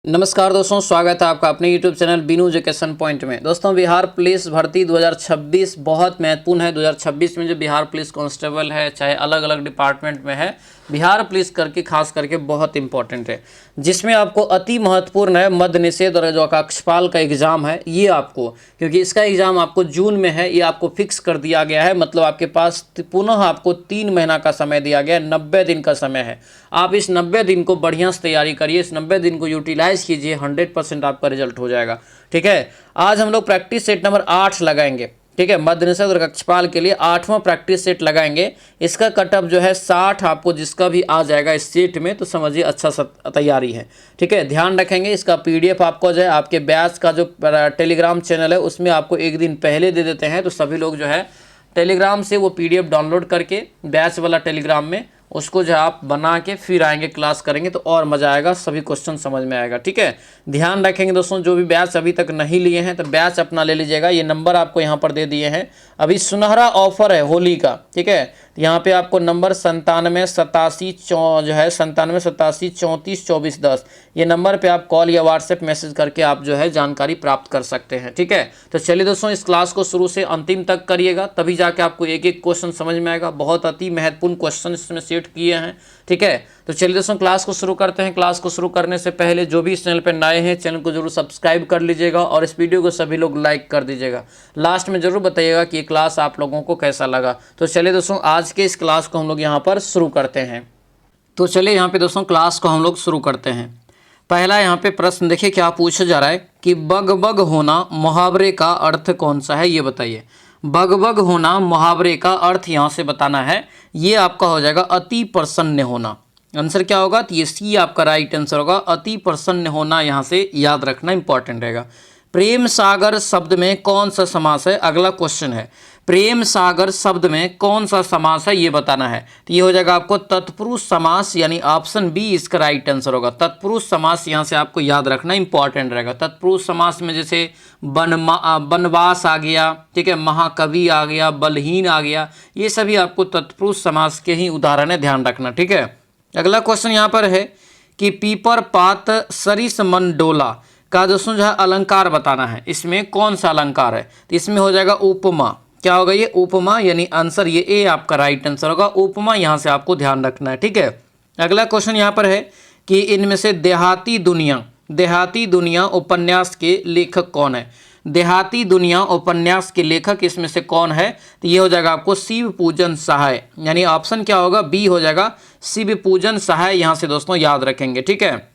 नमस्कार दोस्तों, स्वागत है आपका अपने YouTube channel Binu education point में। दोस्तों, बिहार पुलिस भर्ती 2026 बहुत महत्वपूर्ण है। 2026 में जो बिहार पुलिस कांस्टेबल है, चाहे अलग अलग डिपार्टमेंट में है, बिहार पुलिस करके खास करके बहुत इंपॉर्टेंट है, जिसमें आपको अति महत्वपूर्ण है मद्य निषेध और जो कक्षपाल का एग्ज़ाम है ये आपको, क्योंकि इसका एग्ज़ाम आपको जून में है, ये आपको फिक्स कर दिया गया है। मतलब आपके पास पुनः आपको 3 महीना का समय दिया गया है, 90 दिन का समय है। आप इस 90 दिन को बढ़िया से तैयारी करिए, इस 90 दिन को यूटिलाइज कीजिए, 100% आपका रिजल्ट हो जाएगा। ठीक है, आज हम लोग प्रैक्टिस सेट नंबर 8 लगाएंगे। ठीक है, मद्य निषेध और कक्षपाल के लिए 8वां प्रैक्टिस सेट लगाएंगे। इसका कटअप जो है 60 आपको जिसका भी आ जाएगा इस सेट में, तो समझिए अच्छा सा तैयारी है। ठीक है, ध्यान रखेंगे। इसका PDF आपको जो है आपके बैच का जो टेलीग्राम चैनल है उसमें आपको एक दिन पहले दे देते हैं, तो सभी लोग जो है टेलीग्राम से वो PDF डाउनलोड करके बैच वाला टेलीग्राम में उसको जो आप बना के फिर आएंगे, क्लास करेंगे तो और मज़ा आएगा, सभी क्वेश्चन समझ में आएगा। ठीक है, ध्यान रखेंगे दोस्तों। जो भी बैच अभी तक नहीं लिए हैं तो बैच अपना ले लीजिएगा। ये नंबर आपको यहाँ पर दे दिए हैं, अभी सुनहरा ऑफर है होली का। ठीक है, यहाँ पे आपको नंबर 9787 ये नंबर पे आप कॉल या व्हाट्सएप मैसेज करके आप जो है जानकारी प्राप्त कर सकते हैं। ठीक है, तो चलिए दोस्तों, इस क्लास को शुरू से अंतिम तक करिएगा, तभी जाके आपको एक एक क्वेश्चन समझ में आएगा। बहुत अति महत्वपूर्ण क्वेश्चन इसमें सेट किए हैं। ठीक है, तो चलिए दोस्तों क्लास को शुरू करते हैं। क्लास को शुरू करने से पहले जो भी इस चैनल पर नए हैं, चैनल को जरूर सब्सक्राइब कर लीजिएगा और इस वीडियो को सभी लोग लाइक कर दीजिएगा। लास्ट में जरूर बताइएगा कि ये क्लास आप लोगों को कैसा लगा। तो चलिए दोस्तों, आज के इस क्लास को हम लोग यहाँ पर शुरू करते हैं। तो चलिए यहाँ पे दोस्तों क्लास को हम लोग शुरू करते हैं। पहला यहाँ पे प्रश्न देखिए क्या पूछा जा रहा है कि बग बग होना मुहावरे का अर्थ कौन सा है, ये बताइए। बग बग होना मुहावरे का अर्थ यहाँ से बताना है। ये आपका हो जाएगा अति प्रसन्न होना। आंसर क्या होगा, तो ये सी आपका राइट आंसर होगा। अति प्रसन्न होना यहाँ से याद रखना इंपॉर्टेंट रहेगा। प्रेम सागर शब्द में कौन सा समास है, अगला क्वेश्चन है। प्रेम सागर शब्द में कौन सा समास है ये बताना है। तो ये हो जाएगा आपको तत्पुरुष समास, यानी ऑप्शन बी इसका राइट आंसर होगा। तत्पुरुष समास यहाँ से आपको याद रखना इंपॉर्टेंट रहेगा। तत्पुरुष समास में जैसे बनवास आ गया, ठीक है, महाकवि आ गया, बलहीन आ गया, ये सभी आपको तत्पुरुष समास के ही उदाहरण है, ध्यान रखना। ठीक है, अगला क्वेश्चन यहाँ पर है कि पीपर पात सरिस मन डोला का दोस्तों जो है अलंकार बताना है। इसमें कौन सा अलंकार है, तो इसमें हो जाएगा उपमा। क्या होगा ये, उपमा, यानी आंसर ये ए आपका राइट आंसर होगा। उपमा यहाँ से आपको ध्यान रखना है। ठीक है, अगला क्वेश्चन यहाँ पर है कि इनमें से देहाती दुनिया उपन्यास के लेखक कौन है। देहाती दुनिया उपन्यास के लेखक इसमें से कौन है, तो ये हो जाएगा आपको शिव पूजन सहाय, यानी ऑप्शन क्या होगा, बी हो जाएगा शिव पूजन सहाय। यहाँ से दोस्तों याद रखेंगे। ठीक है,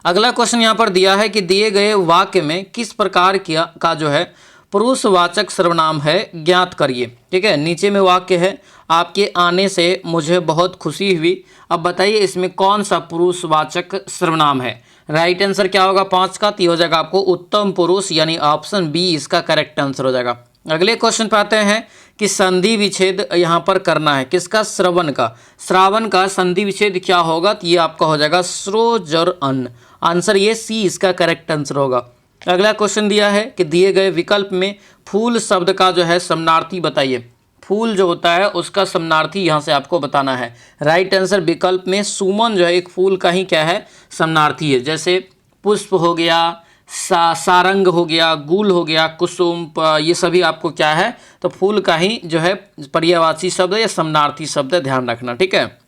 अगला क्वेश्चन यहाँ पर दिया है कि दिए गए वाक्य में किस प्रकार का जो है पुरुषवाचक सर्वनाम है, ज्ञात करिए। ठीक है, नीचे में वाक्य है आपके आने से मुझे बहुत खुशी हुई। अब बताइए इसमें कौन सा पुरुषवाचक सर्वनाम है। राइट आंसर क्या होगा 5 का, तो हो जाएगा आपको उत्तम पुरुष, यानी ऑप्शन बी इसका करेक्ट आंसर हो जाएगा। अगले क्वेश्चन पे आते हैं कि संधि विच्छेद यहाँ पर करना है किसका, श्रावण का संधि विच्छेद क्या होगा, तो ये आपका हो जाएगा स्रोजर अन्न। आंसर ये सी इसका करेक्ट आंसर होगा। अगला क्वेश्चन दिया है कि दिए गए विकल्प में फूल शब्द का जो है समानार्थी बताइए। फूल जो होता है उसका समानार्थी यहाँ से आपको बताना है। राइट आंसर विकल्प में सुमन जो है एक फूल का ही क्या है, समानार्थी है। जैसे पुष्प हो गया, सारंग हो गया, गुल हो गया, कुसुम, ये सभी आपको क्या है, तो फूल का ही जो है पर्यायवाची शब्द या समानार्थी शब्द, ध्यान रखना। ठीक है,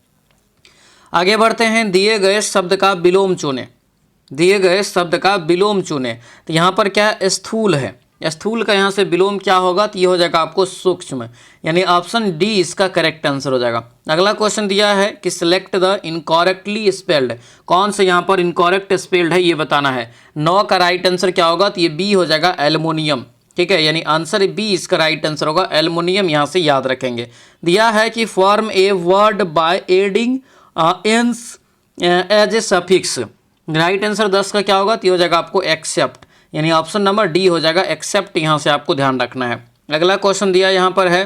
आगे बढ़ते हैं। दिए गए शब्द का विलोम चुने। तो यहाँ पर क्या है, स्थूल है। स्थूल का यहाँ से विलोम क्या होगा, तो ये हो जाएगा आपको सूक्ष्म, यानी ऑप्शन डी इसका करेक्ट आंसर हो जाएगा। अगला क्वेश्चन दिया है कि सिलेक्ट द इनकॉरेक्टली स्पेल्ड, कौन से यहाँ पर इनकॉरेक्ट स्पेल्ड है ये बताना है। 9 का राइट आंसर क्या होगा, तो ये बी हो जाएगा एल्युमिनियम। ठीक है, यानी आंसर बी इसका राइट आंसर होगा, एल्युमिनियम यहाँ से याद रखेंगे। दिया है कि form a word by adding ance as a suffix. Right answer 10 का क्या होगा, तो हो जाएगा आपको एक्सेप्ट, यानी ऑप्शन नंबर डी हो जाएगा एक्सेप्ट, यहाँ से आपको ध्यान रखना है। अगला क्वेश्चन दिया यहाँ पर है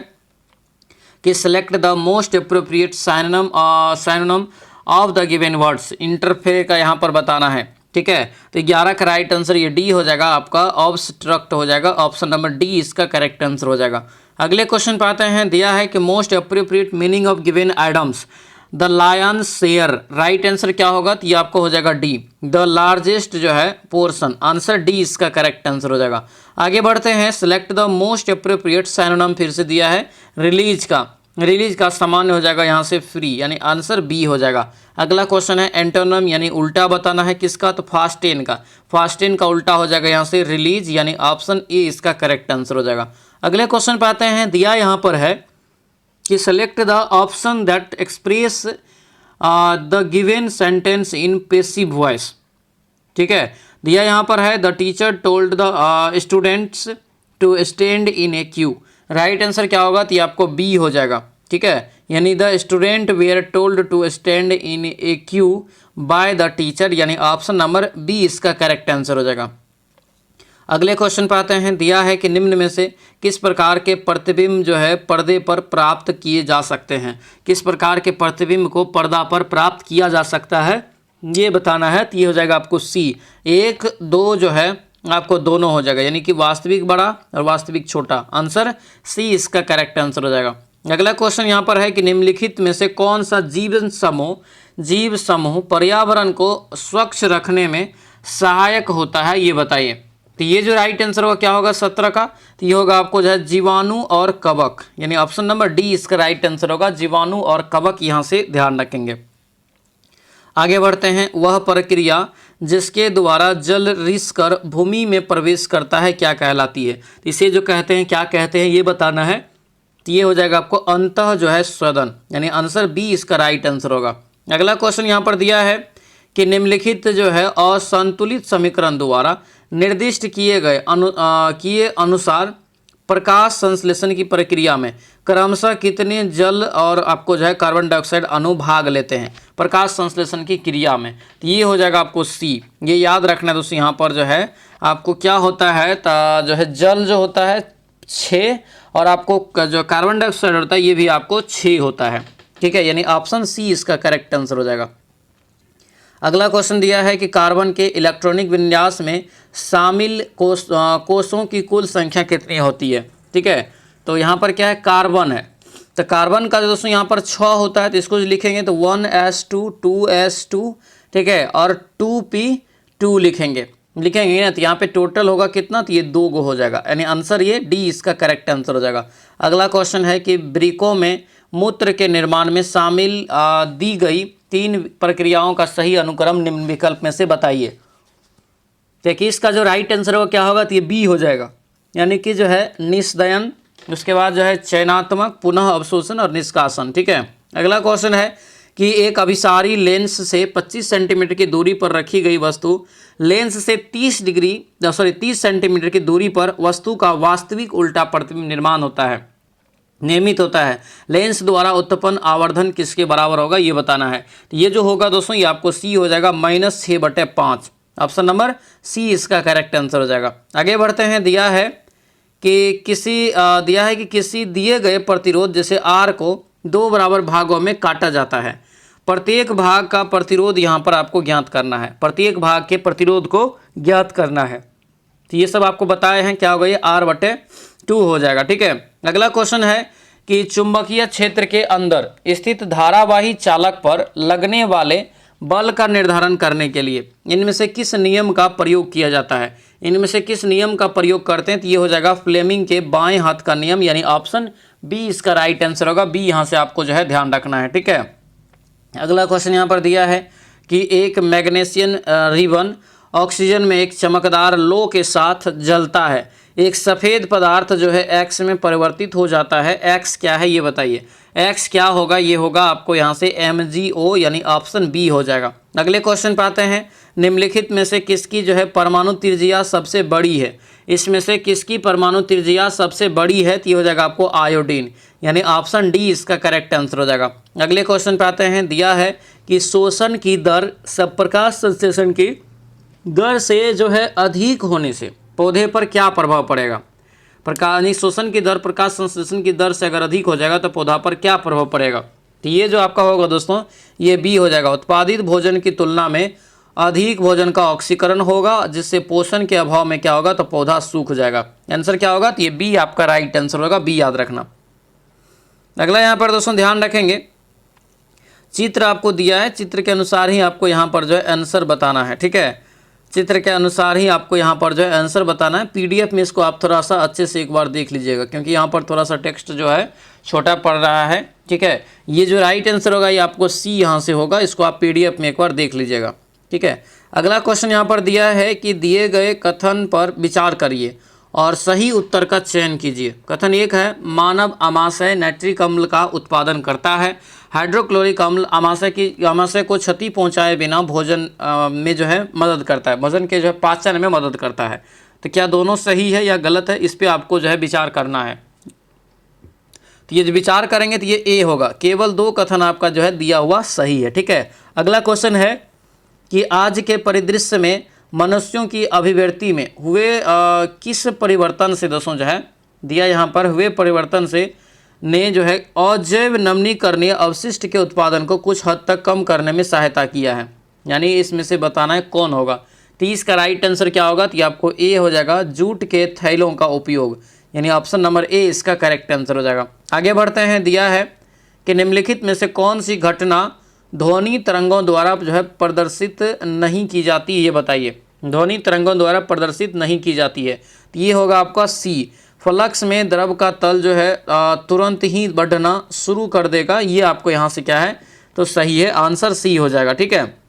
कि select the most appropriate synonym of the given words. Interfere का यहाँ पर बताना है। ठीक है, तो 11 का राइट आंसर ये डी हो जाएगा आपका, ऑब्स्ट्रक्ट हो जाएगा, ऑप्शन नंबर डी इसका करेक्ट आंसर हो जाएगा। अगले क्वेश्चन पे आते हैं। दिया है कि most appropriate meaning of given items, the lion share, right answer क्या होगा, तो ये आपको हो जाएगा डी, द लार्जेस्ट जो है पोर्शन, आंसर डी इसका करेक्ट आंसर हो जाएगा। आगे बढ़ते हैं, select the most appropriate synonym, फिर से दिया है रिलीज का, रिलीज का सामान्य हो जाएगा यहाँ से फ्री, यानी आंसर बी हो जाएगा। अगला क्वेश्चन है एंटोनिम यानी उल्टा बताना है किसका, तो फास्टेन का, फास्टेन का उल्टा हो जाएगा यहाँ से रिलीज, यानी ऑप्शन ए इसका करेक्ट आंसर हो जाएगा। अगले क्वेश्चन पे आते हैं, दिया यहाँ पर है कि select the option that express the given sentence in passive voice, ठीक है। दिया यहाँ पर है the teacher told the students to stand in a queue, right answer क्या होगा, तो ये आपको बी हो जाएगा, ठीक है, यानी the student were told to stand in a queue by the teacher, यानी ऑप्शन नंबर बी इसका करेक्ट आंसर हो जाएगा। अगले क्वेश्चन पे आते हैं, दिया है कि निम्न में से किस प्रकार के प्रतिबिंब जो है पर्दे पर प्राप्त किए जा सकते हैं, किस प्रकार के प्रतिबिंब को पर्दा पर प्राप्त किया जा सकता है ये बताना है, तो ये हो जाएगा आपको सी, 1 2 जो है आपको दोनों हो जाएगा, यानी कि वास्तविक बड़ा और वास्तविक छोटा, आंसर सी इसका करेक्ट आंसर हो जाएगा। अगला क्वेश्चन यहाँ पर है कि निम्नलिखित में से कौन सा जीव समूह पर्यावरण को स्वच्छ रखने में सहायक होता है, ये बताइए। तो ये जो राइट आंसर होगा क्या होगा 17 का, तो ये होगा आपको जो है जीवाणु और कवक, यानी ऑप्शन नंबर डी इसका राइट आंसर होगा, जीवाणु और कवक, यहाँ से ध्यान रखेंगे। आगे बढ़ते हैं, वह प्रक्रिया जिसके द्वारा जल रिस कर भूमि में प्रवेश करता है क्या कहलाती है, तो इसे जो कहते हैं क्या कहते हैं ये बताना है, तो ये हो जाएगा आपको अंतः जो है स्वेदन, यानी आंसर बी इसका राइट आंसर होगा। अगला क्वेश्चन यहाँ पर दिया है कि निम्नलिखित जो है असंतुलित समीकरण द्वारा निर्दिष्ट किए अनुसार प्रकाश संश्लेषण की प्रक्रिया में क्रमशः कितने जल और आपको जो है कार्बन डाइऑक्साइड अणु भाग लेते हैं प्रकाश संश्लेषण की क्रिया में, तो ये हो जाएगा आपको सी। ये याद रखना है दोस्तों, यहाँ पर जो है आपको क्या होता है, जो है जल जो होता है 6 और आपको जो कार्बन डाइऑक्साइड होता है ये भी आपको 6 होता है, ठीक है, यानी ऑप्शन सी इसका करेक्ट आंसर हो जाएगा। अगला क्वेश्चन दिया है कि कार्बन के इलेक्ट्रॉनिक विन्यास में शामिल कोषों की कुल संख्या कितनी होती है, ठीक है। तो यहाँ पर क्या है, कार्बन है, तो कार्बन का जो दोस्तों यहाँ पर 6 होता है, तो इसको लिखेंगे तो 1s2 2s2, ठीक है, और 2p2 लिखेंगे ना, तो यहाँ पे टोटल होगा कितना, तो ये 2 गो हो जाएगा, यानी आंसर ये डी इसका करेक्ट आंसर हो जाएगा। अगला क्वेश्चन है कि वृक्कों में मूत्र के निर्माण में शामिल दी गई 3 प्रक्रियाओं का सही अनुक्रम निम्न विकल्प में से बताइए। देखिए इसका जो राइट आंसर होगा क्या होगा, तो ये बी हो जाएगा, यानी कि जो है निस्दयन, उसके बाद जो है चयनात्मक, पुनः अवशोषण और निष्कासन, ठीक है। अगला क्वेश्चन है कि एक अभिसारी लेंस से 25 सेंटीमीटर की दूरी पर रखी गई वस्तु लेंस से 30 सेंटीमीटर की दूरी पर वस्तु का वास्तविक उल्टा प्रतिबिंब निर्मित होता है, लेंस द्वारा उत्पन्न आवर्धन किसके बराबर होगा ये बताना है। तो ये जो होगा दोस्तों ये आपको सी हो जाएगा -6/5, ऑप्शन नंबर सी इसका करेक्ट आंसर हो जाएगा। आगे बढ़ते हैं, दिया है कि किसी दिए गए प्रतिरोध जैसे आर को 2 बराबर भागों में काटा जाता है, प्रत्येक भाग का प्रतिरोध यहाँ पर आपको ज्ञात करना है, प्रत्येक भाग के प्रतिरोध को ज्ञात करना है, तो ये सब आपको बताए हैं, क्या होगा ये R/2 हो जाएगा, ठीक है। अगला क्वेश्चन है कि चुंबकीय क्षेत्र के अंदर स्थित धारावाही चालक पर लगने वाले बल का निर्धारण करने के लिए इनमें से किस नियम का प्रयोग किया जाता है, इनमें से किस नियम का प्रयोग करते हैं, तो ये हो जाएगा फ्लेमिंग के बाएं हाथ का नियम, यानी ऑप्शन बी इसका राइट आंसर होगा, बी यहाँ से आपको जो है ध्यान रखना है, ठीक है। अगला क्वेश्चन यहाँ पर दिया है कि एक मैग्नीशियम रिबन ऑक्सीजन में एक चमकदार लो के साथ जलता है, एक सफ़ेद पदार्थ जो है एक्स में परिवर्तित हो जाता है, एक्स क्या है ये बताइए। एक्स क्या होगा, ये होगा आपको यहाँ से MgO, यानी ऑप्शन बी हो जाएगा। अगले क्वेश्चन पे आते हैं, निम्नलिखित में से किसकी जो है परमाणु त्रिज्या सबसे बड़ी है, इसमें से किसकी परमाणु त्रिज्या सबसे बड़ी है, तो ये हो जाएगा आपको आयोडीन, यानी ऑप्शन डी इसका करेक्ट आंसर हो जाएगा। अगले क्वेश्चन पे आते हैं, दिया है कि शोषण की दर प्रकाश संश्लेषण की दर से जो है अधिक होने से पौधे पर क्या प्रभाव पड़ेगा, प्रकाश शोषण की दर प्रकाश संश्लेषण की दर से अगर अधिक हो जाएगा तो पौधा पर क्या प्रभाव पड़ेगा, तो ये जो आपका होगा दोस्तों ये बी हो जाएगा, उत्पादित भोजन की तुलना में अधिक भोजन का ऑक्सीकरण होगा, जिससे पोषण के अभाव में क्या होगा तो पौधा सूख जाएगा, आंसर क्या होगा, तो ये बी आपका राइट आंसर होगा, बी याद रखना। अगला यहाँ पर दोस्तों ध्यान रखेंगे, चित्र आपको दिया है, चित्र के अनुसार ही आपको यहाँ पर जो है आंसर बताना है, ठीक है। चित्र के अनुसार ही आपको यहाँ पर जो है आंसर बताना है। पीडीएफ में इसको आप थोड़ा सा अच्छे से एक बार देख लीजिएगा, क्योंकि यहाँ पर थोड़ा सा टेक्स्ट जो है छोटा पड़ रहा है, ठीक है। ये जो राइट आंसर होगा ये आपको सी यहाँ से होगा, इसको आप पीडीएफ में एक बार देख लीजिएगा, ठीक है। अगला क्वेश्चन यहाँ पर दिया है कि दिए गए कथन पर विचार करिए और सही उत्तर का चयन कीजिए। कथन एक है, मानव अमाशय नाइट्रिक अम्ल का उत्पादन करता है। हाइड्रोक्लोरिक अम्ल अमाशय को क्षति पहुंचाए बिना भोजन में जो है मदद करता है, भोजन के जो है पाचन में मदद करता है। तो क्या दोनों सही है या गलत है, इस पर आपको जो है विचार करना है। तो ये जो विचार करेंगे तो ये ए होगा, केवल 2 कथन आपका जो है दिया हुआ सही है, ठीक है। अगला क्वेश्चन है कि आज के परिदृश्य में मनुष्यों की अभिव्यक्ति में हुए किस परिवर्तन से दोस्तों जो है दिया यहाँ पर हुए परिवर्तन से ने जो है अजैव नमनीकरणीय अवशिष्ट के उत्पादन को कुछ हद तक कम करने में सहायता किया है। यानी इसमें से बताना है कौन होगा। तो इसका राइट आंसर क्या होगा, तो आपको ए हो जाएगा, जूट के थैलों का उपयोग, यानी ऑप्शन नंबर ए इसका करेक्ट आंसर हो जाएगा। आगे बढ़ते हैं, दिया है कि निम्नलिखित में से कौन सी घटना ध्वनि तरंगों द्वारा जो है प्रदर्शित नहीं की जाती है, ये बताइए। ध्वनि तरंगों द्वारा प्रदर्शित नहीं की जाती है, तो ये होगा आपका सी। फ्लक्स में द्रव का तल जो है तुरंत ही बढ़ना शुरू कर देगा, ये आपको यहाँ से क्या है तो सही है, आंसर सी हो जाएगा, ठीक है।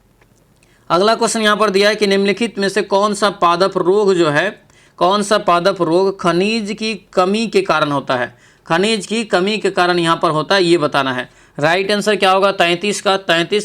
अगला क्वेश्चन यहाँ पर दिया है कि निम्नलिखित में से कौन सा पादप रोग जो है, कौन सा पादप रोग खनिज की कमी के कारण होता है। खनिज की कमी के कारण यहाँ पर होता है, ये बताना है। राइट आंसर क्या होगा, 33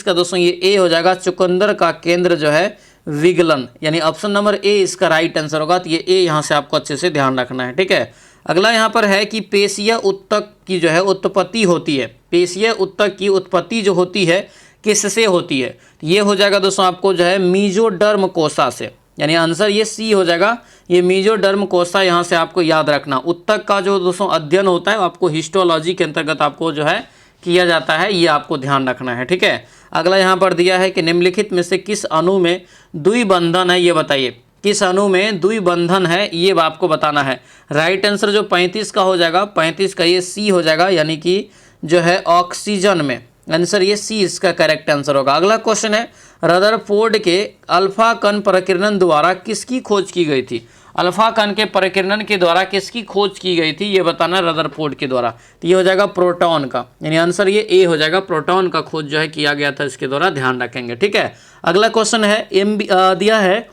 का दोस्तों ये ए हो जाएगा, चुकंदर का केंद्र जो है विगलन, यानी ऑप्शन नंबर ए इसका राइट आंसर होगा। तो ये ए यहाँ से आपको अच्छे से ध्यान रखना है, ठीक है। अगला यहाँ पर है कि पेशीय उत्तक की जो है उत्पत्ति होती है, पेशीय उत्तक की उत्पत्ति जो होती है किससे होती है, ये हो जाएगा दोस्तों आपको जो है मीजोडर्म कोशा से, यानी आंसर ये सी हो जाएगा। ये मीजोडर्म कोशा यहाँ से आपको याद रखना। उत्तक का जो दोस्तों अध्ययन होता है आपको हिस्टोलॉजी के अंतर्गत आपको जो है किया जाता है, ये आपको ध्यान रखना है, ठीक है। अगला यहाँ पर दिया है कि निम्नलिखित में से किस अणु में द्विबंधन है, ये बताइए। किस अणु में द्विबंधन है ये आपको बताना है। राइट आंसर जो 35 का हो जाएगा, 35 का ये सी हो जाएगा, यानी कि जो है ऑक्सीजन में, आंसर ये सी इसका करेक्ट आंसर होगा। अगला क्वेश्चन है, रदरफोर्ड के अल्फा कण प्रकीर्णन द्वारा किसकी खोज की गई थी। अल्फा कण के प्रकीर्णन के द्वारा किसकी खोज की गई थी, ये बताना रदरफोर्ड के द्वारा। तो ये हो जाएगा प्रोटॉन का, यानी आंसर ये ए हो जाएगा, प्रोटॉन का खोज जो है किया गया था, इसके द्वारा ध्यान रखेंगे, ठीक है। अगला क्वेश्चन है दिया है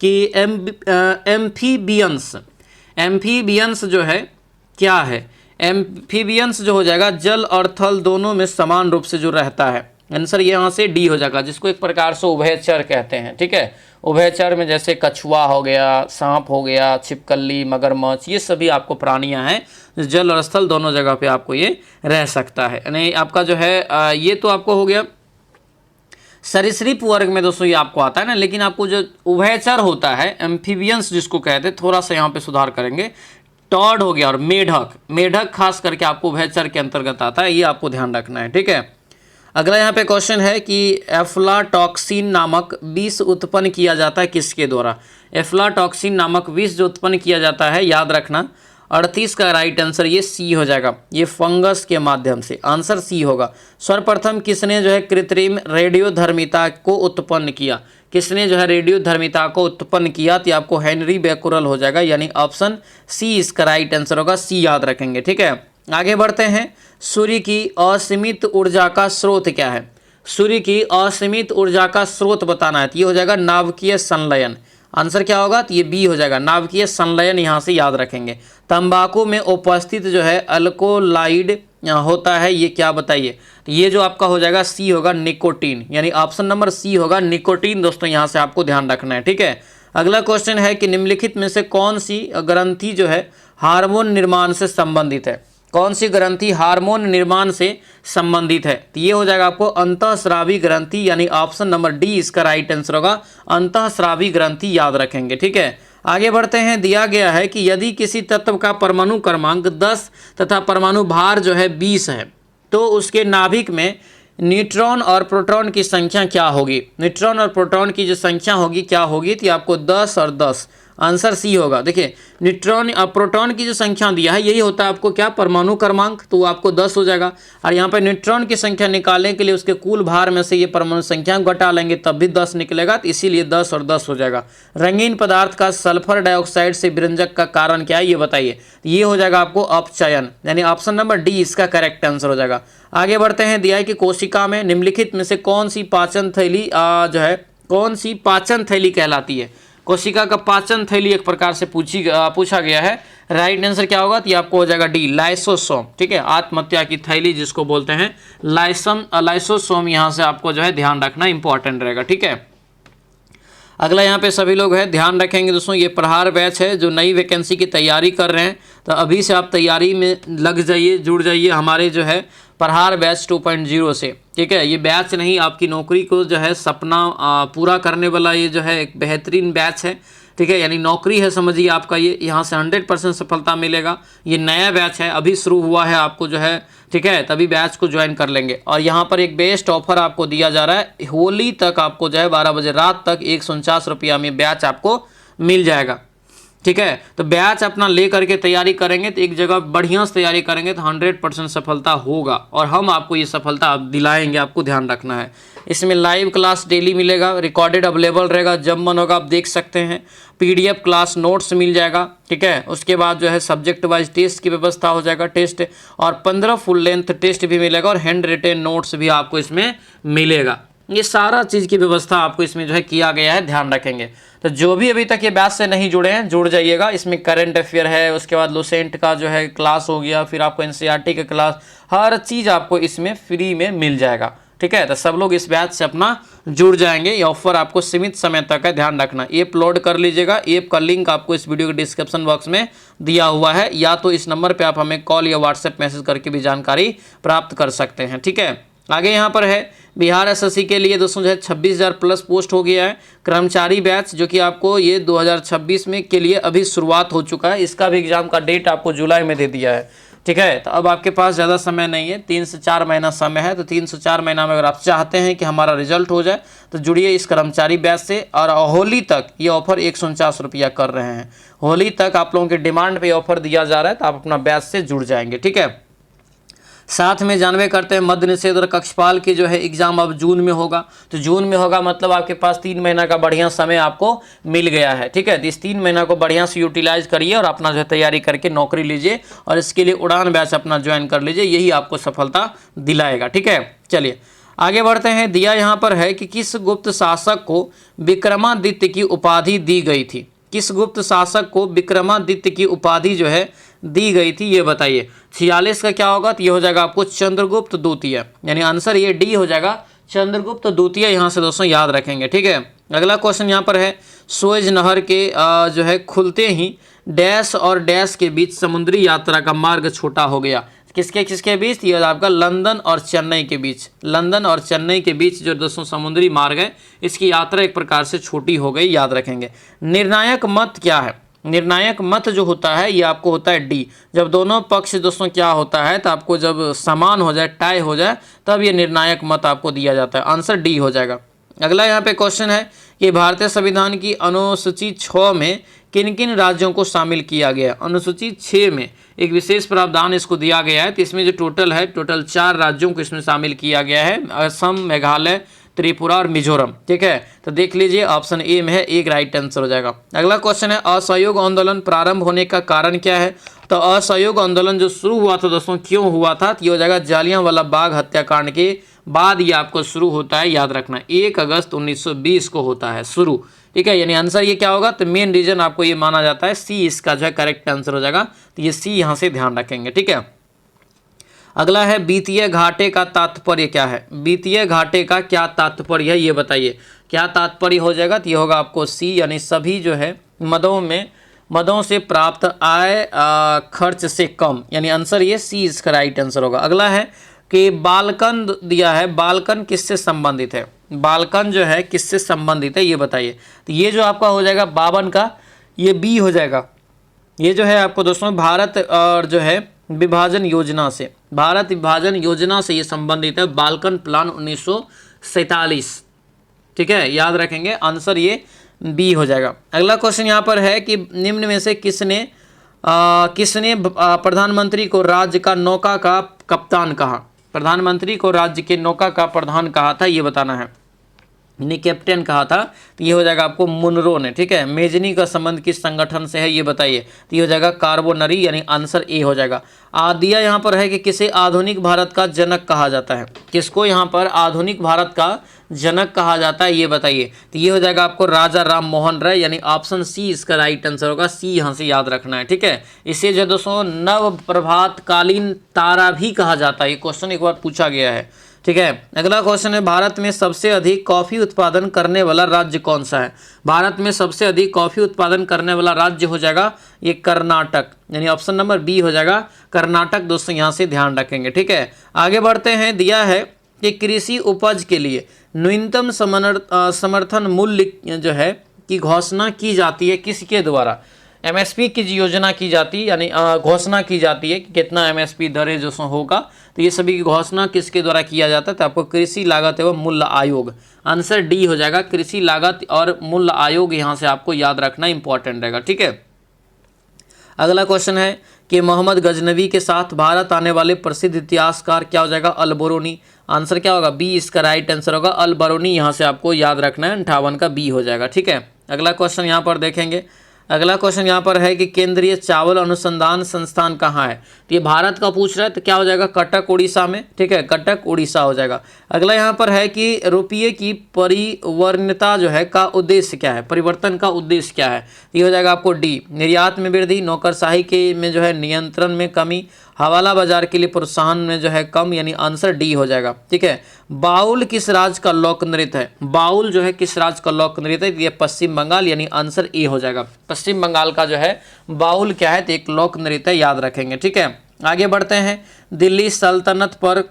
कि एम्फीबियंस जो है क्या है। एम्फीबियंस जो हो जाएगा जल और थल दोनों में समान रूप से जो रहता है, आंसर यहाँ से डी हो जाएगा, जिसको एक प्रकार से उभयचर कहते हैं, ठीक है। उभयचर में जैसे कछुआ हो गया, सांप हो गया, छिपकली, मगरमच्छ, ये सभी आपको प्राणियां हैं जल और स्थल दोनों जगह पे आपको ये रह सकता है। यानी आपका जो है ये तो आपको हो गया सरीसृप वर्ग में दोस्तों ये आपको आता है ना, लेकिन आपको जो उभयचर होता है एम्फीबियंस जिसको कहते हैं, थोड़ा सा यहाँ पे सुधार करेंगे। टॉड हो गया और मेढक खास करके आपको उभयचर के अंतर्गत आता है, ये आपको ध्यान रखना है, ठीक है। अगला यहाँ पे क्वेश्चन है कि एफ्लाटॉक्सिन नामक विष उत्पन्न किया जाता है किसके द्वारा। एफ्लाटॉक्सिन नामक विष जो उत्पन्न किया जाता है, याद रखना 38 का राइट आंसर ये सी हो जाएगा, ये फंगस के माध्यम से, आंसर सी होगा। सर्वप्रथम किसने जो है कृत्रिम रेडियोधर्मिता को उत्पन्न किया, किसने जो है रेडियोधर्मिता को उत्पन्न किया, तो आपको हेनरी बैकुरल हो जाएगा, यानी ऑप्शन सी इसका राइट आंसर होगा, सी याद रखेंगे, ठीक है। आगे बढ़ते हैं, सूर्य की असीमित ऊर्जा का स्रोत क्या है। सूर्य की असीमित ऊर्जा का स्रोत बताना है, तो ये हो जाएगा नाभिकीय संलयन, आंसर क्या होगा, तो ये बी हो जाएगा, नाभिकीय संलयन यहाँ से याद रखेंगे। तंबाकू में उपस्थित जो है अल्कोलाइड होता है, ये क्या बताइए, तो ये जो आपका हो जाएगा सी होगा निकोटीन, यानी ऑप्शन नंबर सी होगा निकोटीन, दोस्तों यहाँ से आपको ध्यान रखना है, ठीक है। अगला क्वेश्चन है कि निम्नलिखित में से कौन सी ग्रंथि जो है हार्मोन निर्माण से संबंधित है। कौन सी ग्रंथि हार्मोन निर्माण से संबंधित है, तो ये हो जाएगा आपको अंतःस्रावी ग्रंथि, यानी ऑप्शन नंबर डी इसका राइट आंसर होगा, अंतःस्रावी ग्रंथि याद रखेंगे, ठीक है। आगे बढ़ते हैं, दिया गया है कि यदि किसी तत्व का परमाणु क्रमांक 10 तथा परमाणु भार जो है 20 है, तो उसके नाभिक में न्यूट्रॉन और प्रोटॉन की संख्या क्या होगी। न्यूट्रॉन और प्रोटॉन की जो संख्या होगी क्या होगी, तो आपको 10 और 10, आंसर सी होगा। देखिए न्यूट्रॉन प्रोटॉन की जो संख्या दिया है यही होता है आपको क्या, परमाणु क्रमांक, तो वो आपको 10 हो जाएगा। और यहाँ पे न्यूट्रॉन की संख्या निकालने के लिए उसके कुल भार में से ये परमाणु संख्या घटा लेंगे तब भी 10 निकलेगा, तो इसीलिए 10 और 10 हो जाएगा। रंगीन पदार्थ का सल्फर डाइऑक्साइड से विरंजक का कारण क्या है ये बताइए, ये हो जाएगा आपको अपचयन, यानी ऑप्शन नंबर डी इसका करेक्ट आंसर हो जाएगा। आगे बढ़ते हैं, दिया है कि कोशिका में निम्नलिखित में से कौन सी पाचन थैली जो है कौन सी पाचन थैली कहलाती है। कोशिका का पाचन थैली एक प्रकार से पूछा गया है। राइट आंसर क्या होगा, तो ये आपको हो जाएगा डी, लाइसोसोम। ठीक है, आत्महत्या की थैली जिसको बोलते हैं लाइसोसोम, यहाँ से आपको जो है ध्यान रखना इंपॉर्टेंट रहेगा। ठीक है, अगला यहाँ पे सभी लोग हैं ध्यान रखेंगे दोस्तों, ये प्रहार बैच है जो नई वैकेंसी की तैयारी कर रहे हैं, तो अभी से आप तैयारी में लग जाइए, जुड़ जाइए हमारे जो है प्रहार बैच 2.0 से। ठीक है, ये बैच नहीं, आपकी नौकरी को जो है सपना पूरा करने वाला ये जो है एक बेहतरीन बैच है। ठीक है, यानी नौकरी है समझिए आपका ये, यहाँ से 100% सफलता मिलेगा। ये नया बैच है, अभी शुरू हुआ है, आपको जो है ठीक है तभी बैच को ज्वाइन कर लेंगे। और यहाँ पर एक बेस्ट ऑफर आपको दिया जा रहा है, होली तक आपको जो है 12 बजे रात तक 149 रुपया में बैच आपको मिल जाएगा। ठीक है, तो बैच अपना ले करके तैयारी करेंगे तो एक जगह बढ़िया से तैयारी करेंगे तो 100% सफलता होगा, और हम आपको ये सफलता दिलाएंगे, आपको ध्यान रखना है। इसमें लाइव क्लास डेली मिलेगा, रिकॉर्डेड अवेलेबल रहेगा, जब मन होगा आप देख सकते हैं, PDF क्लास नोट्स मिल जाएगा। ठीक है, उसके बाद जो है सब्जेक्ट वाइज टेस्ट की व्यवस्था हो जाएगा, टेस्ट और 15 फुल लेंथ टेस्ट भी मिलेगा, और हैंड रिटेन नोट्स भी आपको इसमें मिलेगा। ये सारा चीज़ की व्यवस्था आपको इसमें जो है किया गया है, ध्यान रखेंगे। तो जो भी अभी तक ये बैच से नहीं जुड़े हैं जुड़ जाइएगा, इसमें करंट अफेयर है, उसके बाद लुसेंट का जो है क्लास हो गया, फिर आपको NCERT का क्लास, हर चीज़ आपको इसमें फ्री में मिल जाएगा। ठीक है, तो सब लोग इस बैच से अपना जुड़ जाएंगे, ये ऑफर आपको सीमित समय तक है, ध्यान रखना। ऐप लोड कर लीजिएगा, ऐप का लिंक आपको इस वीडियो के डिस्क्रिप्शन बॉक्स में दिया हुआ है, या तो इस नंबर पे आप हमें कॉल या व्हाट्सएप मैसेज करके भी जानकारी प्राप्त कर सकते हैं। ठीक है, आगे यहाँ पर है बिहार SSC के लिए दोस्तों जो है 26,000 प्लस पोस्ट हो गया है, कर्मचारी बैच जो कि आपको ये 2026 में के लिए अभी शुरुआत हो चुका है, इसका भी एग्जाम का डेट आपको जुलाई में दे दिया है। ठीक है, तो अब आपके पास ज़्यादा समय नहीं है, 3 से 4 महीना समय है, तो 3 से 4 महीना में अगर आप चाहते हैं कि हमारा रिजल्ट हो जाए तो जुड़िए इस कर्मचारी बैच से। और होली तक ये ऑफर 149 रुपया कर रहे हैं, होली तक आप लोगों की डिमांड पे ऑफर दिया जा रहा है, तो आप अपना बैच से जुड़ जाएंगे। ठीक है, साथ में जानवे करते हैं मद्य निषेध और कक्षपाल की जो है एग्जाम अब जून में होगा, तो जून में होगा मतलब आपके पास 3 महीना का बढ़िया समय आपको मिल गया है। ठीक है, तो इस 3 महीना को बढ़िया से यूटिलाइज करिए और अपना जो है तैयारी करके नौकरी लीजिए, और इसके लिए उड़ान बैच अपना ज्वाइन कर लीजिए, यही आपको सफलता दिलाएगा। ठीक है, चलिए आगे बढ़ते हैं। दिया यहाँ पर है कि किस गुप्त शासक को विक्रमादित्य की उपाधि दी गई थी, किस गुप्त शासक को विक्रमादित्य की उपाधि जो है दी गई थी ये बताइए। 46 का क्या होगा, तो ये हो जाएगा आपको चंद्रगुप्त द्वितीय, यानी आंसर ये डी हो जाएगा, चंद्रगुप्त द्वितीय, यहाँ से दोस्तों याद रखेंगे। ठीक है, अगला क्वेश्चन यहाँ पर है, सुएज नहर के जो है खुलते ही डैश और डैश के बीच समुद्री यात्रा का मार्ग छोटा हो गया, किसके किसके बीच, ये आपका लंदन और चेन्नई के बीच, लंदन और चेन्नई के बीच जो दोस्तों समुद्री मार्ग है इसकी यात्रा एक प्रकार से छोटी हो गई, याद रखेंगे। निर्णायक मत क्या है, निर्णायक मत जो होता है ये आपको होता है डी, जब दोनों पक्ष दोस्तों क्या होता है, तो आपको जब समान हो जाए, टाई हो जाए, तब ये निर्णायक मत आपको दिया जाता है, आंसर डी हो जाएगा। अगला यहाँ पे क्वेश्चन है कि भारतीय संविधान की अनुसूची 6 में किन किन राज्यों को शामिल किया गया। अनुसूची 6 में एक विशेष प्रावधान इसको दिया गया है, तो इसमें जो टोटल है, टोटल 4 राज्यों को इसमें शामिल किया गया है, असम, मेघालय, त्रिपुरा और मिजोरम। ठीक है, तो देख लीजिए ऑप्शन ए में है, एक राइट आंसर हो जाएगा। अगला क्वेश्चन है, असहयोग आंदोलन प्रारंभ होने का कारण क्या है। तो असहयोग आंदोलन जो शुरू हुआ था दोस्तों, क्यों हुआ था, तो ये हो जाएगा जालियांवाला बाग हत्याकांड के बाद ये आपको शुरू होता है, याद रखना 1 अगस्त 1920 को होता है शुरू। ठीक है, यानी आंसर ये क्या होगा, तो मेन रीजन आपको ये माना जाता है, सी इसका जो है करेक्ट आंसर हो जाएगा, तो ये सी यहाँ से ध्यान रखेंगे। ठीक है, अगला है वित्तीय घाटे का तात्पर्य क्या है, वित्तीय घाटे का क्या तात्पर्य है ये बताइए, क्या तात्पर्य हो जाएगा, तो ये होगा आपको सी, यानी सभी जो है मदों से प्राप्त आय खर्च से कम, यानी आंसर ये सी इसका राइट आंसर होगा। अगला है कि बालकन दिया है, बालकन किससे संबंधित है, बालकन जो है किससे संबंधित है ये बताइए। तो ये जो आपका हो जाएगा 52 का, ये बी हो जाएगा। ये जो है आपको दोस्तों भारत और जो है विभाजन योजना से, भारत विभाजन योजना से ये संबंधित है, बालकन प्लान 1947। ठीक है, याद रखेंगे आंसर ये बी हो जाएगा। अगला क्वेश्चन यहाँ पर है कि निम्न में से किसने प्रधानमंत्री को राज्य का नौका का कप्तान कहा? प्रधानमंत्री को राज्य के नौका का प्रधान कहा था, ये बताना है, ने कैप्टन कहा था। तो ये हो जाएगा आपको मुनरो ने। ठीक है, मेजनी का संबंध किस संगठन से है ये बताइए। तो ये हो जाएगा कार्बोनरी, यानी आंसर ए हो जाएगा। दिया यहाँ पर है कि किसे आधुनिक भारत का जनक कहा जाता है? किसको यहाँ पर आधुनिक भारत का जनक कहा जाता है ये बताइए। तो ये हो जाएगा आपको राजा राम मोहन राय, यानी ऑप्शन सी इसका राइट आंसर होगा। सी यहाँ से याद रखना है। ठीक है, इसे जो दोस्तों नव प्रभातकालीन तारा भी कहा जाता है। ये क्वेश्चन एक बार पूछा गया है। ठीक है, अगला क्वेश्चन है भारत में सबसे अधिक कॉफी उत्पादन करने वाला राज्य कौन सा है? भारत में सबसे अधिक कॉफी उत्पादन करने वाला राज्य हो जाएगा ये कर्नाटक, यानी ऑप्शन नंबर बी हो जाएगा कर्नाटक। दोस्तों यहाँ से ध्यान रखेंगे। ठीक है, आगे बढ़ते हैं। दिया है कि कृषि उपज के लिए न्यूनतम समर्थन मूल्य जो है की घोषणा की जाती है किसके द्वारा? एमएसपी की योजना की जाती है, यानी घोषणा की जाती है कि कितना एमएसपी दरें जो होगा। तो ये सभी की घोषणा किसके द्वारा किया जाता है? तो आपको कृषि लागत एवं मूल्य आयोग, आंसर डी हो जाएगा। कृषि लागत और मूल्य आयोग यहाँ से आपको याद रखना इंपॉर्टेंट रहेगा। ठीक है, अगला क्वेश्चन है कि मोहम्मद गजनवी के साथ भारत आने वाले प्रसिद्ध इतिहासकार क्या हो जाएगा? अल-बरूनी। आंसर क्या होगा? बी इसका राइट आंसर होगा। अल-बरूनी यहाँ से आपको याद रखना है, 58 का बी हो जाएगा। ठीक है, अगला क्वेश्चन यहाँ पर देखेंगे। अगला क्वेश्चन यहाँ पर है कि केंद्रीय चावल अनुसंधान संस्थान कहाँ है? तो ये भारत का पूछ रहा है, तो क्या हो जाएगा? कटक उड़ीसा में। ठीक है, कटक उड़ीसा हो जाएगा। अगला यहाँ पर है कि रुपये की परिवर्तनता जो है का उद्देश्य क्या है? परिवर्तन का उद्देश्य क्या है? ये हो जाएगा आपको डी। निर्यात में वृद्धि, नौकरशाही के में जो है नियंत्रण में कमी, हवाला बाजार के लिए प्रोत्साहन में जो है कम, यानी आंसर डी हो जाएगा। ठीक है, बाउल किस राज्य का लोक नृत्य है? बाउल जो है किस राज्य का लोक नृत्य है? ये पश्चिम बंगाल, यानी आंसर ए हो जाएगा। पश्चिम बंगाल का जो है बाउल क्या है? तो एक लोक नृत्य याद रखेंगे। ठीक है, आगे बढ़ते हैं। दिल्ली सल्तनत पर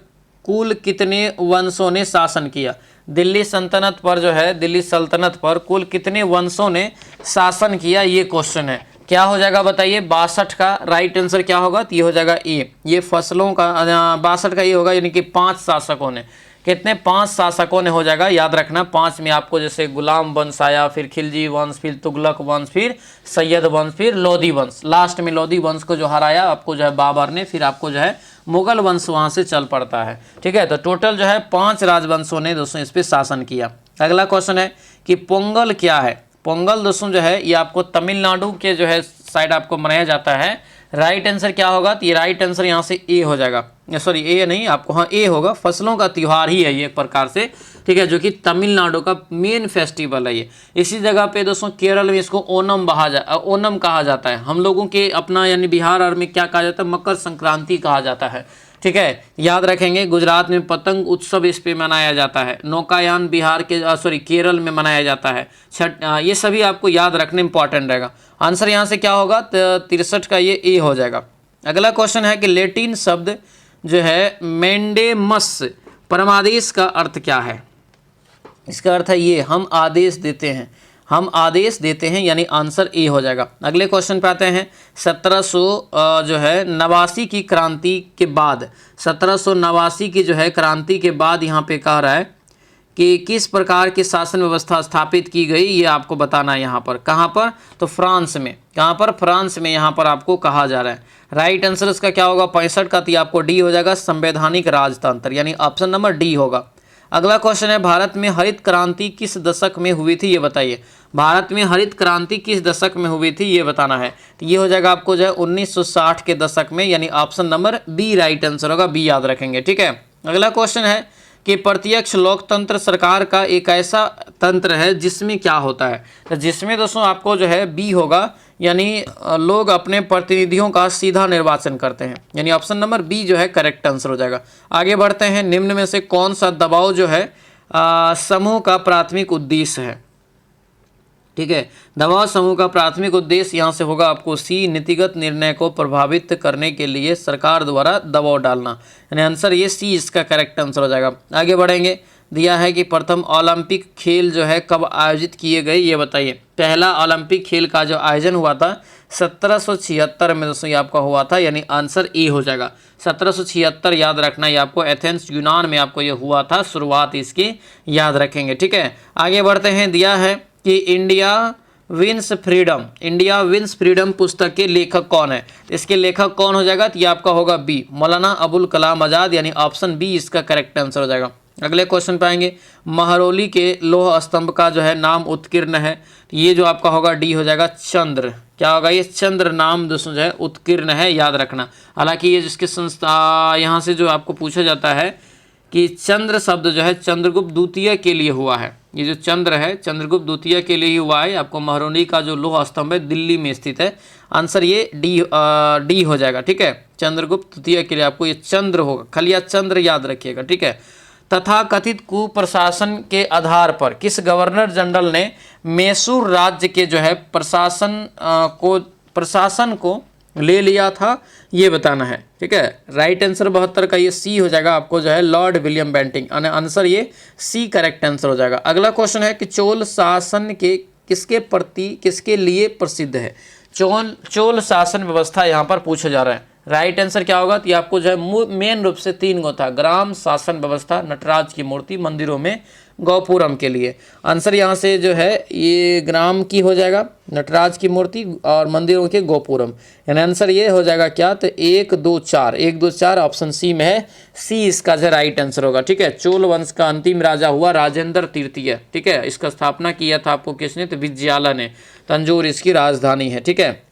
कुल कितने वंशों ने शासन किया? दिल्ली सल्तनत पर जो है, दिल्ली सल्तनत पर कुल कितने वंशों ने शासन किया, ये क्वेश्चन है। क्या हो जाएगा बताइए? 62 का राइट आंसर क्या होगा? तो ये हो जाएगा ए। ये फसलों का 62 का ये होगा, यानी कि 5 शासकों ने। कितने? 5 शासकों ने हो जाएगा, याद रखना। 5 में आपको जैसे गुलाम वंश आया, फिर खिलजी वंश, फिर तुगलक वंश, फिर सैयद वंश, फिर लोधी वंश। लास्ट में लोधी वंश को जो हराया आपको जो है बाबर ने, फिर आपको जो है मुगल वंश वहाँ से चल पड़ता है। ठीक है, तो टोटल जो है 5 राजवंशों ने दोस्तों इस पर शासन किया। अगला क्वेश्चन है कि पोंगल क्या है? पोंगल दोस्तों जो है ये आपको तमिलनाडु के जो है साइड आपको मनाया जाता है। राइट आंसर क्या होगा? तो ये राइट आंसर यहाँ से ए हो जाएगा। सॉरी, ए नहीं, आपको हाँ ए होगा। फसलों का त्यौहार ही है ये एक प्रकार से। ठीक है, जो कि तमिलनाडु का मेन फेस्टिवल है ये। इसी जगह पे दोस्तों केरल में इसको ओनम ओनम कहा जाता है। हम लोगों के अपना यानी बिहार और में क्या कहा जाता है? मकर संक्रांति कहा जाता है। ठीक है, याद रखेंगे। गुजरात में पतंग उत्सव इस पे मनाया जाता है। नौकायान बिहार के केरल में मनाया जाता है। छठ, ये सभी आपको याद रखने इंपॉर्टेंट रहेगा। आंसर यहाँ से क्या होगा? 63 का ये ए हो जाएगा। अगला क्वेश्चन है कि लैटिन शब्द जो है मैंडेमस परमादेश का अर्थ क्या है? इसका अर्थ है ये हम आदेश देते हैं, हम आदेश देते हैं, यानी आंसर ए हो जाएगा। अगले क्वेश्चन पे आते हैं। 1789 की क्रांति के बाद, 1789 की जो है क्रांति के बाद यहाँ पे कह रहा है कि किस प्रकार की शासन व्यवस्था स्थापित की गई, ये आपको बताना है। यहाँ पर कहाँ पर? तो फ्रांस में। कहाँ पर? फ्रांस में यहाँ पर आपको कहा जा रहा है। राइट आंसर इसका क्या होगा? 65 का, तो आपको डी हो जाएगा, संवैधानिक राजतंत्र, यानी ऑप्शन नंबर डी होगा। अगला क्वेश्चन है भारत में हरित क्रांति किस दशक में हुई थी, ये बताइए। भारत में हरित क्रांति किस दशक में हुई थी, ये बताना है। तो ये हो जाएगा आपको जो है 1960 के दशक में, यानी option number B right answer होगा। बी याद रखेंगे। ठीक है, अगला क्वेश्चन है कि प्रत्यक्ष लोकतंत्र सरकार का एक ऐसा तंत्र है जिसमें क्या होता है? तो जिसमें दोस्तों आपको जो है बी होगा, यानी लोग अपने प्रतिनिधियों का सीधा निर्वाचन करते हैं, यानी ऑप्शन नंबर बी जो है करेक्ट आंसर हो जाएगा। आगे बढ़ते हैं। निम्न में से कौन सा दबाव जो है समूह का प्राथमिक उद्देश्य है? ठीक है, दबाव समूह का प्राथमिक उद्देश्य यहाँ से होगा आपको सी, नीतिगत निर्णय को प्रभावित करने के लिए सरकार द्वारा दबाव डालना, यानी आंसर ये सी इसका करेक्ट आंसर हो जाएगा। आगे बढ़ेंगे। दिया है कि प्रथम ओलंपिक खेल जो है कब आयोजित किए गए, ये बताइए। पहला ओलंपिक खेल का जो आयोजन हुआ था 1776 में दोस्तों ये आपका हुआ था, यानी आंसर ए हो जाएगा। 1776 याद रखना, ये आपको एथेंस यूनान में आपको ये हुआ था, शुरुआत इसकी याद रखेंगे। ठीक है, आगे बढ़ते हैं। दिया है कि इंडिया विंस फ्रीडम पुस्तक के लेखक कौन है? तो इसके लेखक कौन हो जाएगा? तो ये आपका होगा बी, मौलाना अबुल कलाम आज़ाद, यानी ऑप्शन बी इसका करेक्ट आंसर हो जाएगा। अगले क्वेश्चन पे आएंगे, महरौली के लौह स्तंभ का जो है नाम उत्कीर्ण है, तो ये जो आपका होगा डी हो जाएगा चंद्र। क्या होगा? ये चंद्र नाम दोस्तों जो है उत्कीर्ण है, याद रखना। हालांकि ये जिसके संस्था यहाँ से जो आपको पूछा जाता है कि चंद्र शब्द जो है चंद्रगुप्त द्वितीय के लिए हुआ है, ये जो चंद्र है चंद्रगुप्त द्वितीय के लिए ही हुआ है। आपको महरौली का जो लौह स्तंभ है दिल्ली में स्थित है, आंसर ये डी हो जाएगा। ठीक है, चंद्रगुप्त द्वितीय के लिए आपको ये चंद्र होगा, खलिया चंद्र याद रखिएगा। ठीक है, तथा कथित कुप्रशासन के आधार पर किस गवर्नर जनरल ने मैसूर राज्य के जो है प्रशासन को ले लिया था, ये बताना है। ठीक है, राइट आंसर 72 का ये सी हो जाएगा, आपको जो है लॉर्ड विलियम बेंटिंग, आंसर ये सी करेक्ट आंसर हो जाएगा। अगला क्वेश्चन है कि चोल शासन के किसके लिए प्रसिद्ध है? चोल शासन व्यवस्था यहाँ पर पूछा जा रहा है। राइट आंसर क्या होगा? तो ये आपको जो है मेन रूप से 3 गो था, ग्राम शासन व्यवस्था, नटराज की मूर्ति, मंदिरों में गौपुरम के लिए। आंसर यहाँ से जो है ये ग्राम की हो जाएगा, नटराज की मूर्ति, और मंदिरों के गोपुरम, यानी आंसर ये हो जाएगा क्या? तो 1 2 4 ऑप्शन सी में है, सी इसका जो राइट आंसर होगा। ठीक है, चोल वंश का अंतिम राजा हुआ राजेंद्र तृतीय। ठीक है, इसका स्थापना किया था आपको किसने? तो विजयाला ने, तंजौर इसकी राजधानी है। ठीक है,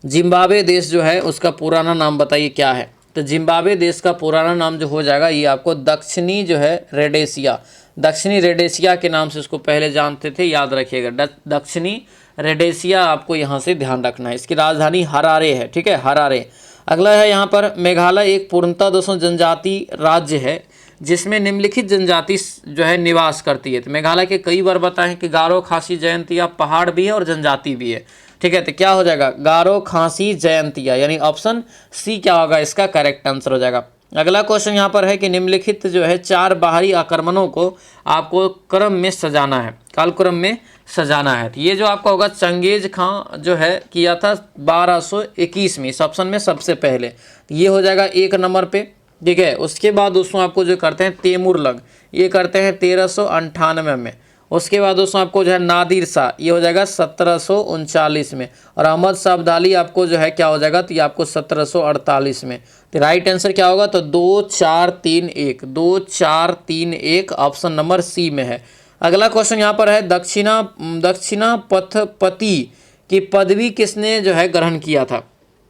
जिम्बाब्वे देश जो है उसका पुराना नाम बताइए क्या है? तो जिम्बाब्वे देश का पुराना नाम जो हो जाएगा ये आपको दक्षिणी जो है रेडेसिया, दक्षिणी रेडेसिया के नाम से इसको पहले जानते थे, याद रखिएगा। दक्षिणी रेडेसिया आपको यहाँ से ध्यान रखना है। इसकी राजधानी हरारे है। ठीक है, हरारे। अगला है यहाँ पर, मेघालय एक पूर्णतः दोस्तों जनजाति राज्य है जिसमें निम्नलिखित जनजाति जो है निवास करती है। तो मेघालय के कई बार बताएं कि गारो, खासी, जयंतिया, पहाड़ भी है और जनजाति भी है। ठीक है, तो क्या हो जाएगा? गारो, खासी, जयंतिया, यानी ऑप्शन सी क्या होगा इसका करेक्ट आंसर हो जाएगा। अगला क्वेश्चन यहाँ पर है कि निम्नलिखित जो है 4 बाहरी आक्रमणों को आपको क्रम में सजाना है, कालक्रम में सजाना है। तो ये जो आपका होगा चंगेज खां जो है किया था 1221 में, इस ऑप्शन में सबसे पहले, ये हो जाएगा 1 नंबर पे। ठीक है, उसके बाद दोस्तों आपको जो करते हैं तैमूरलंग, ये करते हैं 1398 में। उसके बाद दोस्तों आपको जो है नादिर शाह, ये हो जाएगा 1739 में, और अहमद शाह अब्दाली आपको जो है क्या हो जाएगा? तो ये आपको 1748 में। तो राइट आंसर क्या होगा? तो 2 4 3 1 ऑप्शन नंबर सी में है। अगला क्वेश्चन यहाँ पर है, दक्षिणा पथपति की पदवी किसने जो है ग्रहण किया था?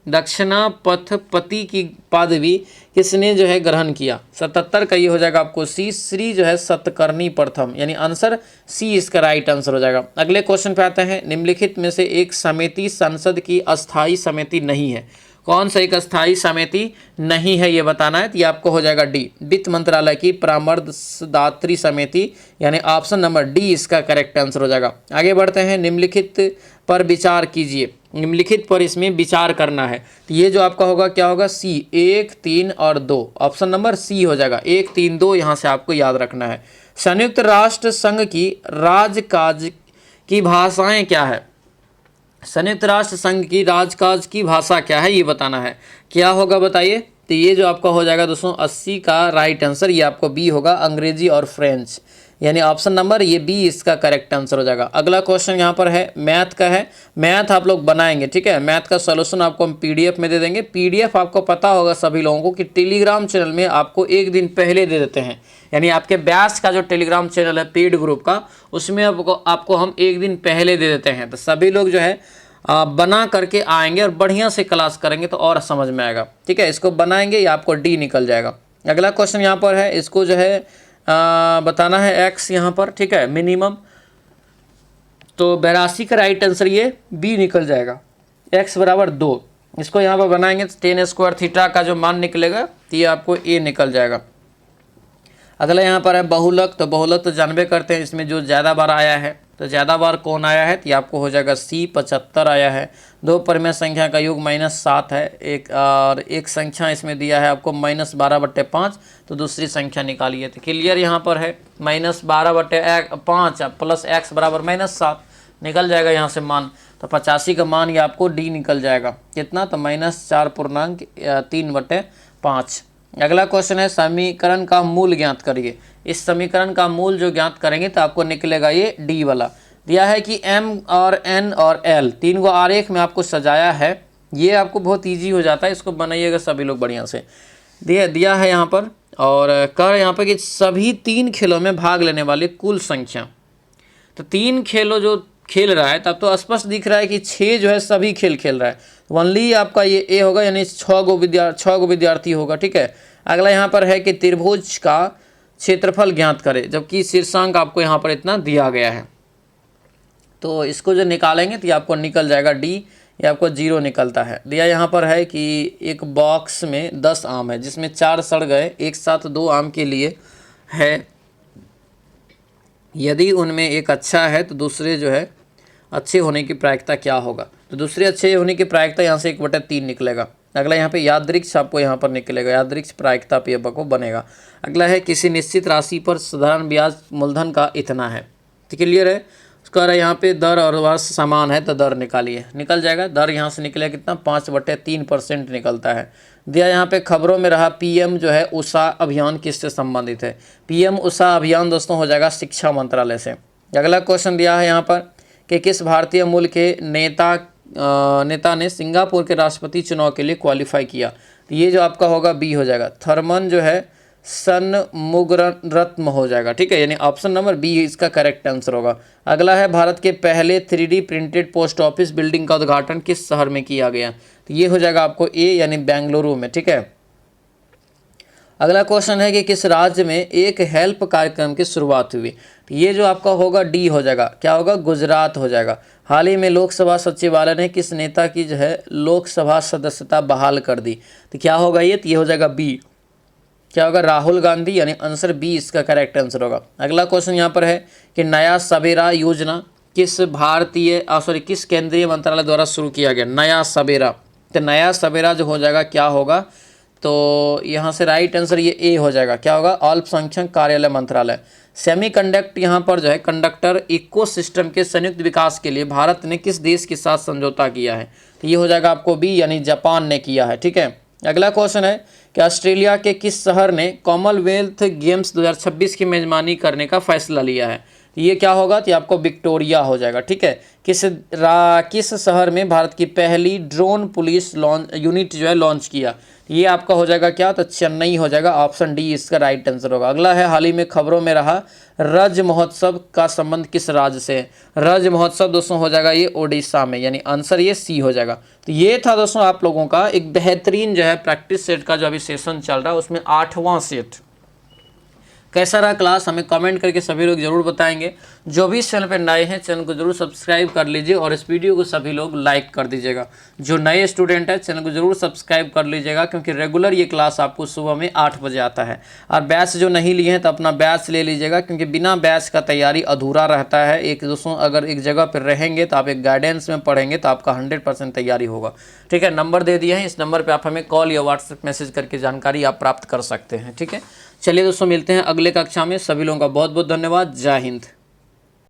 दक्षिणा पथपति की पदवी किसने जो है ग्रहण किया? 77 का ये हो जाएगा आपको सी, श्री जो है सतकर्णी प्रथम, यानी आंसर सी इसका राइट आंसर हो जाएगा। अगले क्वेश्चन पे आते हैं, निम्नलिखित में से एक समिति संसद की अस्थायी समिति नहीं है। कौन सा एक अस्थायी समिति नहीं है ये बताना है? तो ये आपको हो जाएगा डी, वित्त मंत्रालय की परामर्शदात्री समिति, यानी ऑप्शन नंबर डी इसका करेक्ट आंसर हो जाएगा। आगे बढ़ते हैं, निम्नलिखित पर विचार कीजिए, निम्नलिखित पर इसमें विचार करना है। तो ये जो आपका होगा क्या होगा? सी, 1 3 और 2, ऑप्शन नंबर सी हो जाएगा। 1 3 2 यहाँ से आपको याद रखना है। संयुक्त राष्ट्र संघ की राजकाज की भाषाएं क्या है? संयुक्त राष्ट्र संघ की राजकाज की भाषा क्या है ये बताना है। क्या होगा बताइए? तो ये जो आपका हो जाएगा दोस्तों 80 का राइट आंसर, ये आपको बी होगा, अंग्रेजी और फ्रेंच, यानी ऑप्शन नंबर ये बी इसका करेक्ट आंसर हो जाएगा। अगला क्वेश्चन यहाँ पर है, मैथ का है, मैथ आप लोग बनाएंगे। ठीक है, मैथ का सॉल्यूशन आपको हम पीडीएफ में दे देंगे। पीडीएफ आपको पता होगा सभी लोगों को कि टेलीग्राम चैनल में आपको 1 दिन पहले दे देते हैं, यानी आपके बैच का जो टेलीग्राम चैनल है पेड ग्रुप का, उसमें आपको हम 1 दिन पहले दे देते हैं। तो सभी लोग जो है बना करके आएंगे और बढ़िया से क्लास करेंगे तो और समझ में आएगा। ठीक है, इसको बनाएंगे या आपको डी निकल जाएगा। अगला क्वेश्चन यहाँ पर है, इसको जो है बताना है एक्स यहाँ पर। ठीक है, मिनिमम, तो 82 का राइट आंसर ये बी निकल जाएगा, एक्स बराबर 2। इसको यहाँ पर बनाएंगे 10 स्क्वायर थीटा का जो मान निकलेगा तो ये आपको ए निकल जाएगा। अगला यहाँ पर है बहुलक, तो बहुलक तो जानबे करते हैं, इसमें जो ज़्यादा बार आया है, तो ज़्यादा बार कौन आया है? तो ये आपको हो जाएगा सी, 75 आया है। 2 परिमेय संख्या का योग -7 है, एक संख्या इसमें दिया है आपको -12/5, तो दूसरी संख्या निकालिए। तो क्लियर यहाँ पर है, -12/5 प्लस एक्स बराबर -7 निकल जाएगा यहाँ से मान, तो 85 का मान ये आपको डी निकल जाएगा। कितना? तो -4.3/5। अगला क्वेश्चन है, समीकरण का मूल ज्ञात करिए। इस समीकरण का मूल जो ज्ञात करेंगे तो आपको निकलेगा ये डी वाला, दिया है कि M और N और L तीन को आरेख में आपको सजाया है। ये आपको बहुत ईजी हो जाता है, इसको बनाइएगा सभी लोग बढ़िया से। दिया है यहाँ पर, और कह यहाँ पर कि सभी 3 खेलों में भाग लेने वाले कुल संख्या। तो 3 खेलों जो खेल रहा है, तब तो स्पष्ट दिख रहा है कि 6 जो है सभी खेल खेल रहा है। ओनली आपका ये ए होगा, यानी 6 गो विद्यार्थी होगा। ठीक है, अगला यहाँ पर है कि त्रिभुज का क्षेत्रफल ज्ञात करें, जबकि शीर्षांक आपको यहाँ पर इतना दिया गया है। तो इसको जो निकालेंगे तो ये आपको निकल जाएगा डी, ये आपको 0 निकलता है। दिया यहाँ पर है कि एक बॉक्स में 10 आम है, जिसमें 4 सड़ गए, एक साथ 2 आम के लिए है। यदि उनमें एक अच्छा है तो दूसरे जो है अच्छे होने की प्रायिकता क्या होगा? तो दूसरे अच्छे होने की प्रायिकता यहाँ से 1/3 निकलेगा। अगला यहाँ पे यादृक्ष आपको यहाँ पर निकलेगा, यादृक्ष प्रायिकता पे आपको बनेगा। अगला है किसी निश्चित राशि पर साधारण ब्याज मूलधन का इतना है। तो क्लियर है, उसका यहाँ पे दर और वर्ष समान है तो दर निकालिए, निकल जाएगा। दर यहाँ से निकलेगा कितना, 5/3% निकलता है। दिया यहाँ पे खबरों में रहा PM जो है उषा अभियान किससे संबंधित है? PM उषा अभियान दोस्तों हो जाएगा शिक्षा मंत्रालय से। अगला क्वेश्चन दिया है यहाँ पर कि किस भारतीय मूल के नेता ने सिंगापुर के राष्ट्रपति चुनाव के लिए क्वालिफाई किया? तो ये जो आपका होगा बी हो जाएगा, थर्मन जो है सनमुगरत्न हो जाएगा। ठीक है, यानी ऑप्शन नंबर बी इसका करेक्ट आंसर होगा। अगला है भारत के पहले 3D printed post office building का उद्घाटन किस शहर में किया गया? तो ये हो जाएगा आपको ए, यानी बेंगलुरु में। ठीक है, अगला क्वेश्चन है कि किस राज्य में एक हेल्प कार्यक्रम की शुरुआत हुई? तो ये जो आपका होगा डी हो जाएगा, क्या होगा, गुजरात हो जाएगा। हाल ही में लोकसभा सचिवालय ने किस नेता की जो है लोकसभा सदस्यता बहाल कर दी? तो क्या होगा ये? तो ये हो जाएगा बी, क्या होगा, राहुल गांधी, यानी आंसर बी इसका करेक्ट आंसर होगा। अगला क्वेश्चन यहाँ पर है कि नया सवेरा योजना किस किस केंद्रीय मंत्रालय द्वारा शुरू किया गया? नया सवेरा, तो नया सवेरा जो हो जाएगा क्या होगा, तो यहाँ से राइट आंसर ये ए हो जाएगा, क्या होगा, अल्पसंख्यक कार्यालय मंत्रालय। सेमीकंडक्ट यहाँ पर जो है कंडक्टर इकोसिस्टम के संयुक्त विकास के लिए भारत ने किस देश के साथ समझौता किया है? तो ये हो जाएगा आपको बी, यानी जापान ने किया है। ठीक है, अगला क्वेश्चन है कि ऑस्ट्रेलिया के किस शहर ने कॉमनवेल्थ गेम्स 2026 की मेजबानी करने का फैसला लिया है? ये क्या होगा, तो आपको विक्टोरिया हो जाएगा। ठीक है, किस शहर में भारत की पहली ड्रोन पुलिस यूनिट जो है लॉन्च किया? ये आपका हो जाएगा क्या, तो चेन्नई हो जाएगा, ऑप्शन डी इसका राइट आंसर होगा। अगला है हाल ही में खबरों में रहा रज महोत्सव का संबंध किस राज्य से है? रज महोत्सव दोस्तों हो जाएगा ये उड़ीसा में, यानी आंसर ये सी हो जाएगा। तो ये था दोस्तों आप लोगों का एक बेहतरीन जो है प्रैक्टिस सेट का जो अभी सेशन चल रहा है, उसमें 8वां सेट। कैसा रहा क्लास हमें कमेंट करके सभी लोग जरूर बताएंगे। जो भी इस चैनल पर नए हैं चैनल को जरूर सब्सक्राइब कर लीजिए और इस वीडियो को सभी लोग लाइक कर दीजिएगा। जो नए स्टूडेंट है चैनल को जरूर सब्सक्राइब कर लीजिएगा, क्योंकि रेगुलर ये क्लास आपको सुबह में 8 बजे आता है। और बैच जो नहीं लिए हैं तो अपना बैच ले लीजिएगा, क्योंकि बिना बैच का तैयारी अधूरा रहता है। एक दोस्तों अगर एक जगह पर रहेंगे तो आप एक गाइडेंस में पढ़ेंगे तो आपका 100% तैयारी होगा। ठीक है, नंबर दे दिए हैं, इस नंबर पर आप हमें कॉल या व्हाट्सएप मैसेज करके जानकारी आप प्राप्त कर सकते हैं। ठीक है, चलिए दोस्तों मिलते हैं अगले कक्षा में। सभी लोगों का बहुत बहुत धन्यवाद। जय हिंद।